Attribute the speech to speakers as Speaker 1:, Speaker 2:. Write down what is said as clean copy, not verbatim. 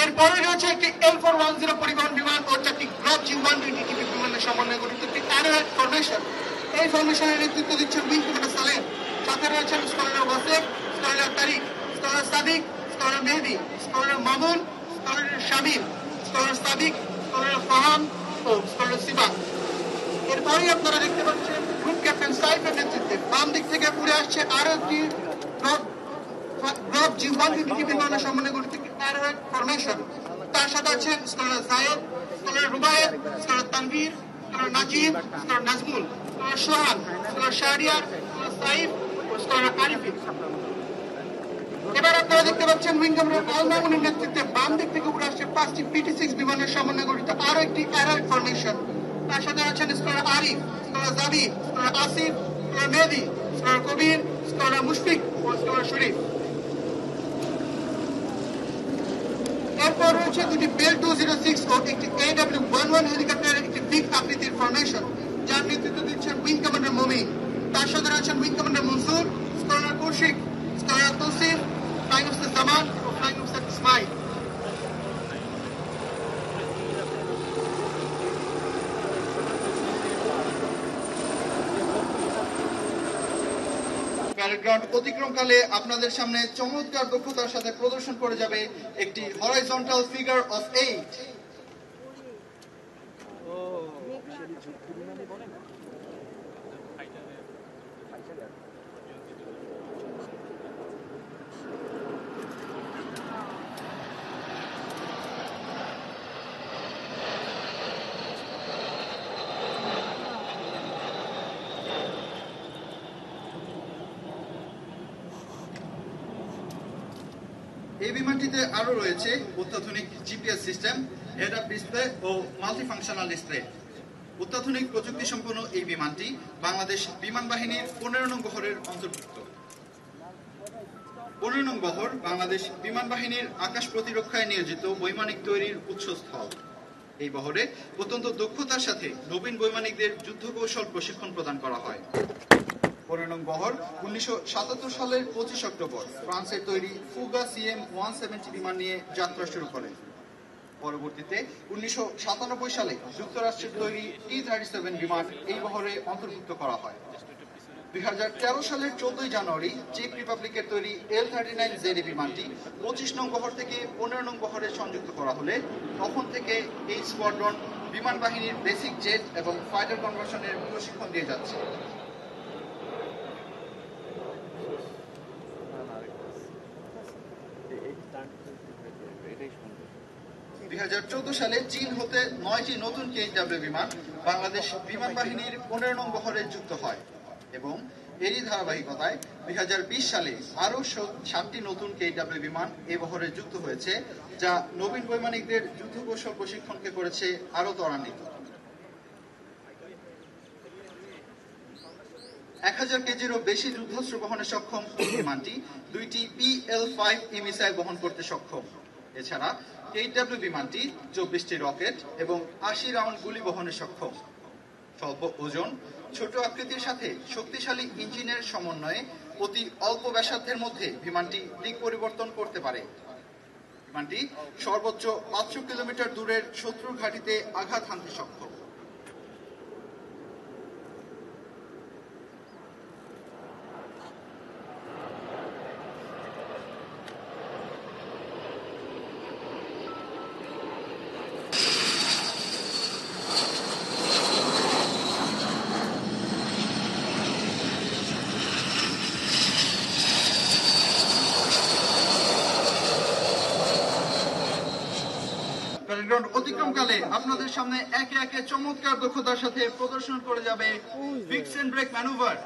Speaker 1: এরপরে রয়েছে একটি L410 পরিবহন বিমান ও চারটি গ্রব G120 টিপি বিমানের সমন্বয়ে গঠিত একটি অ্যারোহেড ফরমেশন। এই ফরমেশনের নেতৃত্ব দিচ্ছেন উইং কমান্ডার সালেম। সাথে রয়েছেন scholar Wasek, scholar Tariq, scholar Sadiq, scholar Mehedi, scholar Mamun, scholar Shamim, scholar Sadiq, scholar Faham ও স্কলার সিবা। এরপরেই আপনারা দেখতে পাচ্ছেন গ্রুপ ক্যাপ্টেন সাইফের নেতৃত্বে বাম দিক থেকে উড়ে আসছে আরো একটি গ্রব G120 বিমানের সমন্বয়ে গঠিত একটি অ্যারোহেড ফরমেশন। তার সাথে আছেন scholar Zayed, scholar Rubayet, scholar Tanvir, scholar Najib, scholar Nazmul, scholar Sohan, scholar Shahriar, scholar Saif ও স্কলার আরিফিন। এবার আপনারা দেখতে পাচ্ছেন উইং কমান্ডার আল মামুনের নেতৃত্বে বাম দিক থেকে উড়ে আসছে 5টি PT-6 বিমানের সমন্বয়ে গঠিত আরো একটি অ্যারোহেড ফরমেশন। তার সাথে আছেন স্কলার আরিফ, স্কলার জাবি, scholar Asif, scholar Mehedi, scholar কবির, স্কলার মুশফিক ও স্কলার শরীফ। এরপর রয়েছে দুটি বেল 206 ও একটি AW11 হেলিকপ্টারের একটি বিগ আকৃতির ফরমেশন, যার নেতৃত্ব দিচ্ছেন উইং কমান্ডার মমিন। তার সাথে রয়েছেন wing commander Mansur, scholar Kaushik, scholar Tausif, flying officer Zaman ও flying officer Ismail. Parade ground অতিক্রমকালে আপনাদের সামনে চমৎকার দক্ষতার সাথে প্রদর্শন করে যাবে একটি হরাইজন্টাল ফিগার অফ 8। এই বিমানটিতে আরো রয়েছে অত্যাধুনিক GPS system, head up display ও মাল্টিফাংশনাল ডিসপ্লে। অত্যাধুনিক প্রযুক্তি সম্পন্ন এই বিমানটি বাংলাদেশ বিমান বাহিনীর 15 নং বহরের অন্তর্ভুক্ত। 15 নং বহর বাংলাদেশ বিমান বাহিনীর আকাশ প্রতিরক্ষায় নিয়োজিত বৈমানিক তৈরির উৎসস্থল। এই বহরে অত্যন্ত দক্ষতার সাথে নবীন বৈমানিকদের যুদ্ধ কৌশল প্রশিক্ষণ প্রদান করা হয়। 15 নং বহর 1977 সালের 25 অক্টোবর ফ্রান্সের তৈরি ফুগা CM-170 বিমান নিয়ে যাত্রা শুরু করে। পরবর্তীতে 1997 সালে যুক্তরাষ্ট্রের তৈরি T-37 বিমান এই বহরে অন্তর্ভুক্ত করা হয়। 2013 সালের 14 জানুয়ারি চেক রিপাবলিকের তৈরি L-39ZE বিমানটি 25 নং বহর থেকে 15 নং বহরে সংযুক্ত করা হলে তখন থেকে এই স্কোয়াড্রন বিমান বাহিনীর বেসিক জেট এবং ফাইটার কনভার্সনের প্রশিক্ষণ দিয়ে যাচ্ছে। 2014 সালে চীন হতে 9টি নতুন KW বিমান বাংলাদেশ বিমান বাহিনীর 15 নং বহরে যুক্ত হয় এবং এরই ধারাবাহিকতায় 2020 সালে আরও 7টি নতুন KW বিমান এই বহরে যুক্ত হয়েছে, যা নবীন বৈমানিকদের যুদ্ধ কৌশল প্রশিক্ষণকে করেছে আরও ত্বরান্বিত। 1000 কেজিরও বেশি যুদ্ধাস্ত্র বহনে সক্ষম এই বিমানটি 2টি PL-5E মিসাইল বহন করতে সক্ষম। এছাড়া KW বিমানটি 24টি রকেট এবং 80 রাউন্ড গুলি বহনে সক্ষম। স্বল্প ওজন, ছোট আকৃতির সাথে শক্তিশালী ইঞ্জিনের সমন্বয়ে অতি অল্প ব্যাসার্ধের মধ্যে বিমানটি দিক পরিবর্তন করতে পারে। বিমানটি সর্বোচ্চ 500 কিলোমিটার দূরের শত্রুর ঘাঁটিতে আঘাত হানতে সক্ষম। অতিক্রমকালে আপনাদের সামনে একে একে চমৎকার দক্ষতার সাথে প্রদর্শন করে যাবে ভিক্সেন ব্রেক ম্যানুভার।